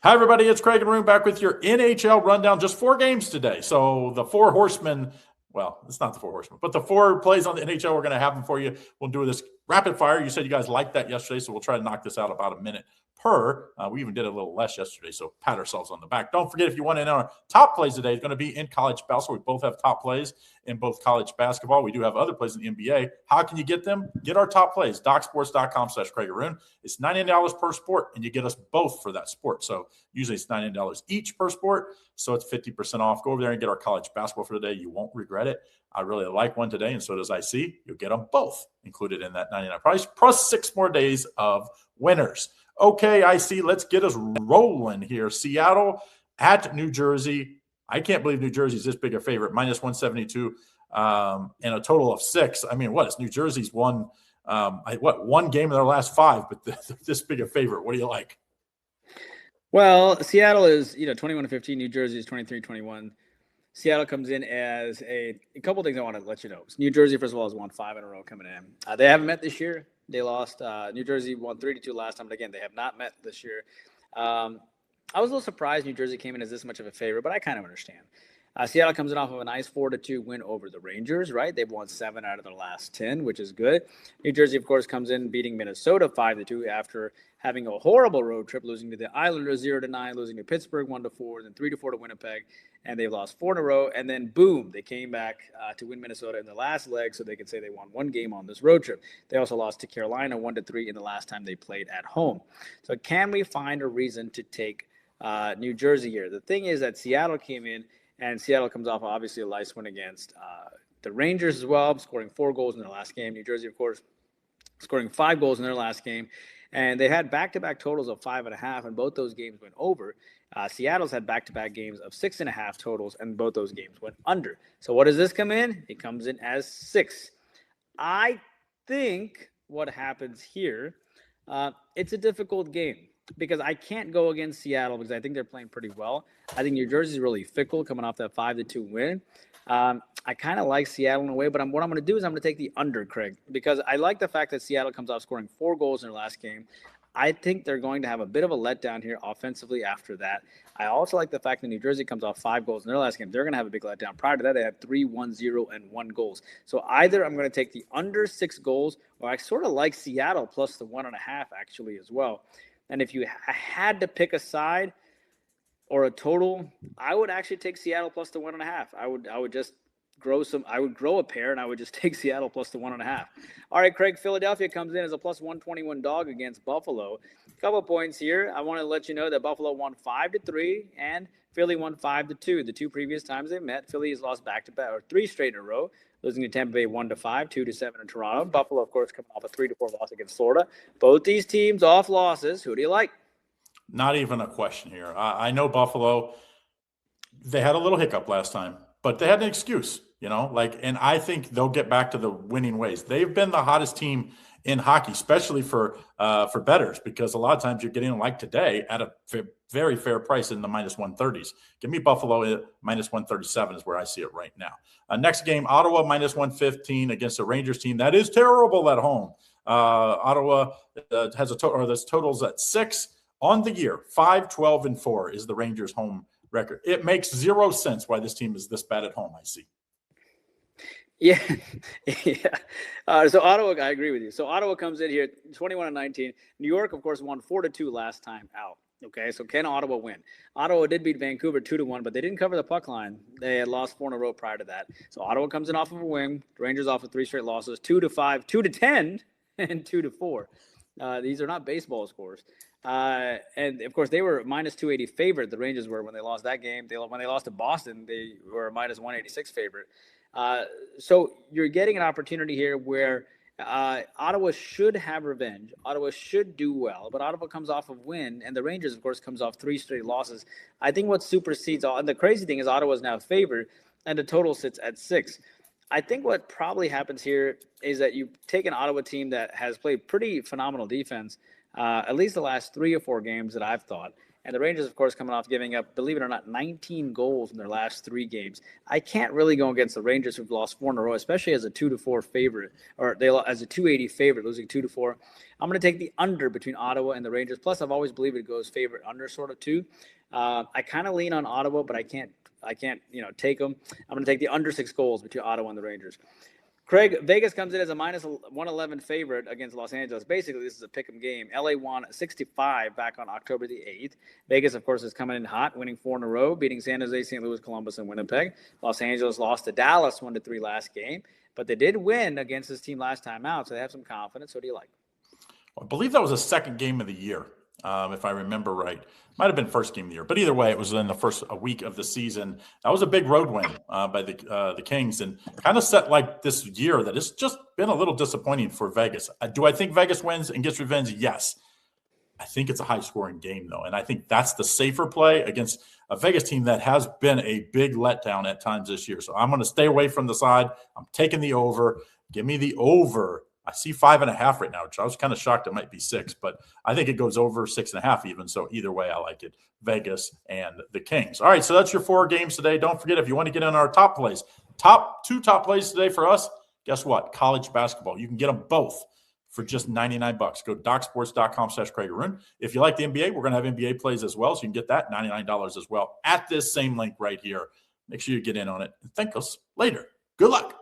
Hi, everybody. It's Craig and Arun back with your NHL rundown. Just 4 games today. So the four horsemen, well, it's not the four horsemen, but the 4 plays on the NHL, we're going to have them for you. We'll do this rapid fire. You said you guys liked that yesterday, so we'll try to knock this out about a minute per. We even did a little less yesterday, so pat ourselves on the back. Don't forget, if you want in on our top plays today, it's going to be in college basketball. We both have top plays in both college basketball. We do have other plays in the NBA. How can you get them? Get our top plays, docsports.com/Craig Arun. It's $99 per sport, and you get us both for that sport. So usually it's $99 each per sport, so it's 50% off. Go over there and get our college basketball for today. You won't regret it. I really like one today, and so does IC. You'll get them both included in that $99 price, plus 6 more days of winners. Okay, IC, let's get us rolling here. Seattle at New Jersey. I can't believe New Jersey's this big a favorite, minus 172 and a total of 6. I mean, what? It's New Jersey's won, one game in their last 5, but this big a favorite. What do you like? Well, Seattle is, 21-15. New Jersey is 23-21. Seattle comes in as a couple things I want to let you know. New Jersey, first of all, has won 5 in a row coming in. They haven't met this year. They lost. New Jersey won 3-2 last time, but again, they have not met this year. I was a little surprised New Jersey came in as this much of a favorite, but I kind of understand. Seattle comes in off of a nice 4-2 win over the Rangers, right? They've won 7 out of their last 10, which is good. New Jersey, of course, comes in beating Minnesota 5-2 after having a horrible road trip, losing to the Islanders 0-9, losing to Pittsburgh 1-4, then 3-4 to Winnipeg, and they've lost 4 in a row. And then, boom, they came back to win Minnesota in the last leg, so they could say they won 1 game on this road trip. They also lost to Carolina 1-3 in the last time they played at home. So can we find a reason to take New Jersey here? The thing is that Seattle came in, and Seattle comes off, obviously, a nice win against the Rangers as well, scoring 4 goals in their last game. New Jersey, of course, scoring 5 goals in their last game. And they had back-to-back totals of 5.5, and both those games went over. Seattle's had back-to-back games of 6.5 totals, and both those games went under. So what does this come in? It comes in as 6. I think what happens here, it's a difficult game, because I can't go against Seattle because I think they're playing pretty well. I think New Jersey's really fickle coming off that 5-2 win. I kind of like Seattle in a way, but what I'm going to do is I'm going to take the under, Craig, because I like the fact that Seattle comes off scoring 4 goals in their last game. I think they're going to have a bit of a letdown here offensively after that. I also like the fact that New Jersey comes off 5 goals in their last game. They're going to have a big letdown. Prior to that, they had 3-1-0 and 1 goals. So either I'm going to take the under 6 goals, or I sort of like Seattle plus the 1.5 actually as well. And if you had to pick a side or a total, I would actually take Seattle plus the 1.5. I would just grow a pair, and I would just take Seattle plus the 1.5. All right, Craig, Philadelphia comes in as a plus 121 dog against Buffalo. A couple of points here. I want to let you know that Buffalo won 5-3 and Philly won 5-2. The 2 previous times they met, Philly has lost back-to-back, or 3 straight in a row, losing to Tampa Bay 1-5, 2-7 in Toronto. Buffalo, of course, coming off a 3-4 loss against Florida. Both these teams off losses. Who do you like? Not even a question here. I know Buffalo, they had a little hiccup last time, but they had an excuse, and I think they'll get back to the winning ways. They've been the hottest team in hockey, especially for bettors, because a lot of times you're getting them like today at a very fair price in the minus 130s. Give me Buffalo at minus 137 is where I see it right now. Next game, Ottawa minus 115 against a Rangers team that is terrible at home. Ottawa has this totals at 6 on the year. 5-12-4 is the Rangers' home record. It makes 0 sense why this team is this bad at home, I see. Yeah. So Ottawa, I agree with you. So Ottawa comes in here 21-19. New York, of course, won 4-2 last time out. Okay, so can Ottawa win? Ottawa did beat Vancouver 2-1, but they didn't cover the puck line. They had lost 4 in a row prior to that. So Ottawa comes in off of a win. The Rangers off of 3 straight losses, 2-5, 2-10, and 2-4. These are not baseball scores. And, of course, they were minus 280 favorite. The Rangers were when they lost that game. When they lost to Boston, they were minus 186 favorite. So you're getting an opportunity here where Ottawa should have revenge. Ottawa should do well, but Ottawa comes off a win, and the Rangers, of course, comes off 3 straight losses. I think what supersedes all, and the crazy thing is Ottawa is now favored, and the total sits at 6. I think what probably happens here is that you take an Ottawa team that has played pretty phenomenal defense, at least the last 3 or 4 games that I've thought, And the Rangers, of course, coming off giving up, believe it or not, 19 goals in their last 3 games. I can't really go against the Rangers, who've lost 4 in a row, especially as a 2-4 favorite, or as a 280 favorite, losing 2-4. I'm going to take the under between Ottawa and the Rangers. Plus, I've always believed it goes favorite under sort of too. I kind of lean on Ottawa, but I can't take them. I'm going to take the under 6 goals between Ottawa and the Rangers. Craig, Vegas comes in as a minus 111 favorite against Los Angeles. Basically, this is a pick'em game. LA won 65 back on October the 8th. Vegas, of course, is coming in hot, winning 4 in a row, beating San Jose, St. Louis, Columbus, and Winnipeg. Los Angeles lost to Dallas 1-3 last game, but they did win against this team last time out, so they have some confidence. What do you like? I believe that was the second game of the year, if I remember right. Might have been first game of the year, but either way, it was in the first week of the season. That was a big road win by the Kings, and kind of set like this year that has just been a little disappointing for Vegas. Do I think Vegas wins and gets revenge? Yes. I think it's a high-scoring game, though, and I think that's the safer play against a Vegas team that has been a big letdown at times this year. So I'm going to stay away from the side. I'm taking the over. Give me the over. I see 5.5 right now, which I was kind of shocked it might be 6, but I think it goes over 6.5 even. So either way, I like it. Vegas and the Kings. All right, so that's your 4 games today. Don't forget, if you want to get in our top plays, two top plays today for us, guess what? College basketball. You can get them both for just $99. Go to docsports.com/Craig Arun. If you like the NBA, we're going to have NBA plays as well, so you can get that $99 as well at this same link right here. Make sure you get in on it. And thank us later. Good luck.